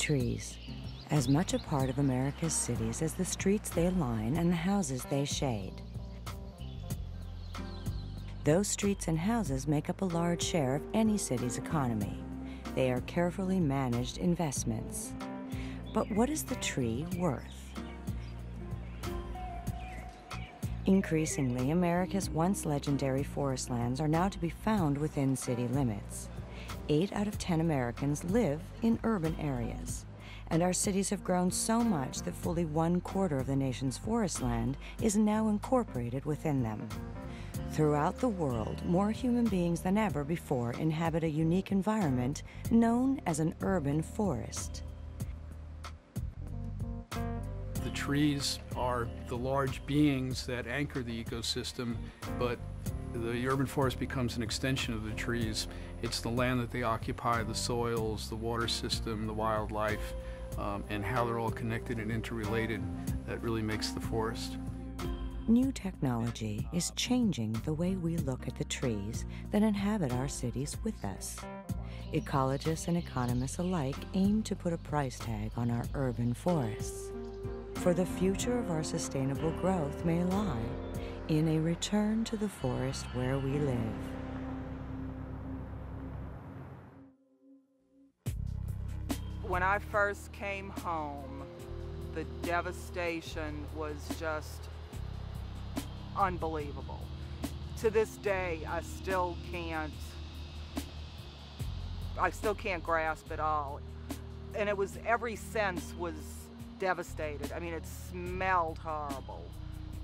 Trees, as much a part of America's cities as the streets they line and the houses they shade. Those streets and houses make up a large share of any city's economy. They are carefully managed investments. But what is the tree worth? Increasingly, America's once legendary forest lands are now to be found within city limits. 8 out of 10 Americans live in urban areas, and our cities have grown so much that fully 1/4 of the nation's forest land is now incorporated within them. Throughout the world, more human beings than ever before inhabit a unique environment known as an urban forest. The trees are the large beings that anchor the ecosystem, but the urban forest becomes an extension of the trees. It's the land that they occupy, the soils, the water system, the wildlife, and how they're all connected and interrelated that really makes the forest. New technology is changing the way we look at the trees that inhabit our cities with us. Ecologists and economists alike aim to put a price tag on our urban forests. For the future of our sustainable growth may lie in a return to the forest where we live. When I first came home, the devastation was just unbelievable. To this day, I still can't grasp it all. And it was, every sense was devastated. I mean, it smelled horrible.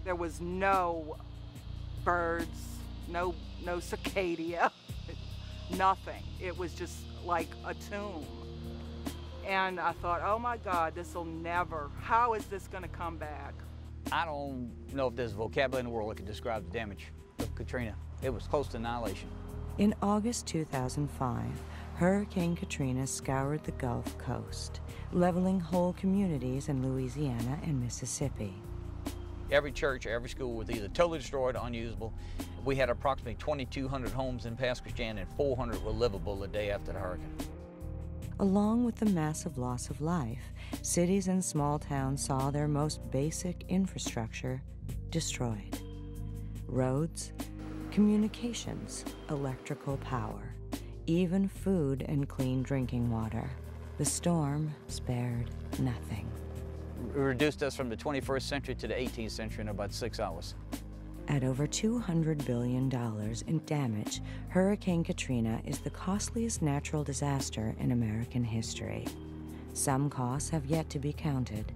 There was no birds, no cicada, nothing. It was just like a tomb. And I thought, oh my God, this'll never, how is this gonna come back? I don't know if there's a vocabulary in the world that could describe the damage of Katrina. It was close to annihilation. In August 2005, Hurricane Katrina scoured the Gulf Coast, leveling whole communities in Louisiana and Mississippi. Every church, every school was either totally destroyed or unusable. We had approximately 2,200 homes in Pass Christian, and 400 were livable the day after the hurricane. Along with the massive loss of life, cities and small towns saw their most basic infrastructure destroyed. Roads, communications, electrical power, even food and clean drinking water. The storm spared nothing. It reduced us from the 21st century to the 18th century in about 6 hours. At over $200 billion in damage, Hurricane Katrina is the costliest natural disaster in American history. Some costs have yet to be counted.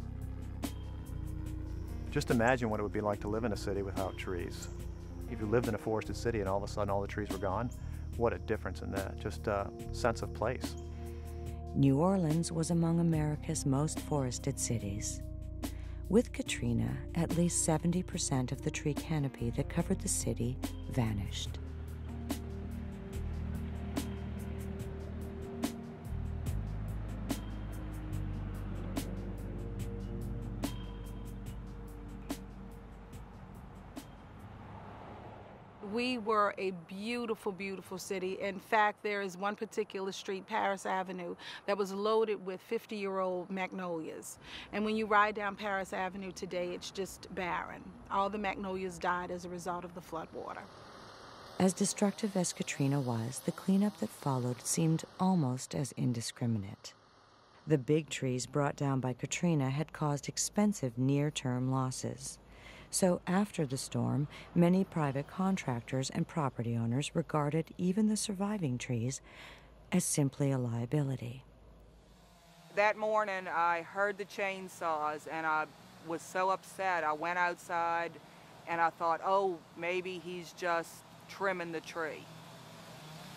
Just imagine what it would be like to live in a city without trees. If you lived in a forested city and all of a sudden all the trees were gone, what a difference in that, just a sense of place. New Orleans was among America's most forested cities. With Katrina, at least 70% of the tree canopy that covered the city vanished. We were a beautiful, beautiful city. In fact, there is one particular street, Paris Avenue, that was loaded with 50-year-old magnolias. And when you ride down Paris Avenue today, it's just barren. All the magnolias died as a result of the floodwater. As destructive as Katrina was, the cleanup that followed seemed almost as indiscriminate. The big trees brought down by Katrina had caused expensive near-term losses. So after the storm, many private contractors and property owners regarded even the surviving trees as simply a liability. That morning, I heard the chainsaws, and I was so upset. I went outside, and I thought, oh, maybe he's just trimming the tree.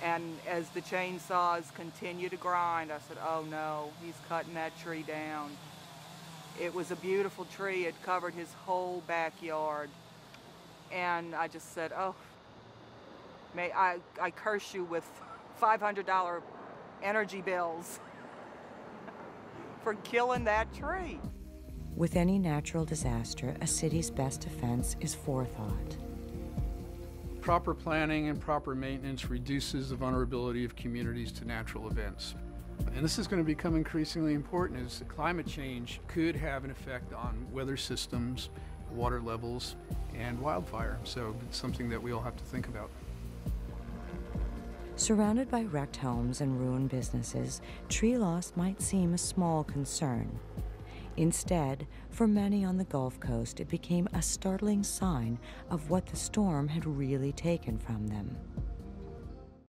And as the chainsaws continued to grind, I said, oh no, he's cutting that tree down. It was a beautiful tree. It covered his whole backyard. And I just said, oh, may I curse you with $500 energy bills for killing that tree. With any natural disaster, a city's best defense is forethought. Proper planning and proper maintenance reduces the vulnerability of communities to natural events. And this is going to become increasingly important as climate change could have an effect on weather systems, water levels, and wildfire. So it's something that we all have to think about. Surrounded by wrecked homes and ruined businesses, tree loss might seem a small concern. Instead, for many on the Gulf Coast, it became a startling sign of what the storm had really taken from them.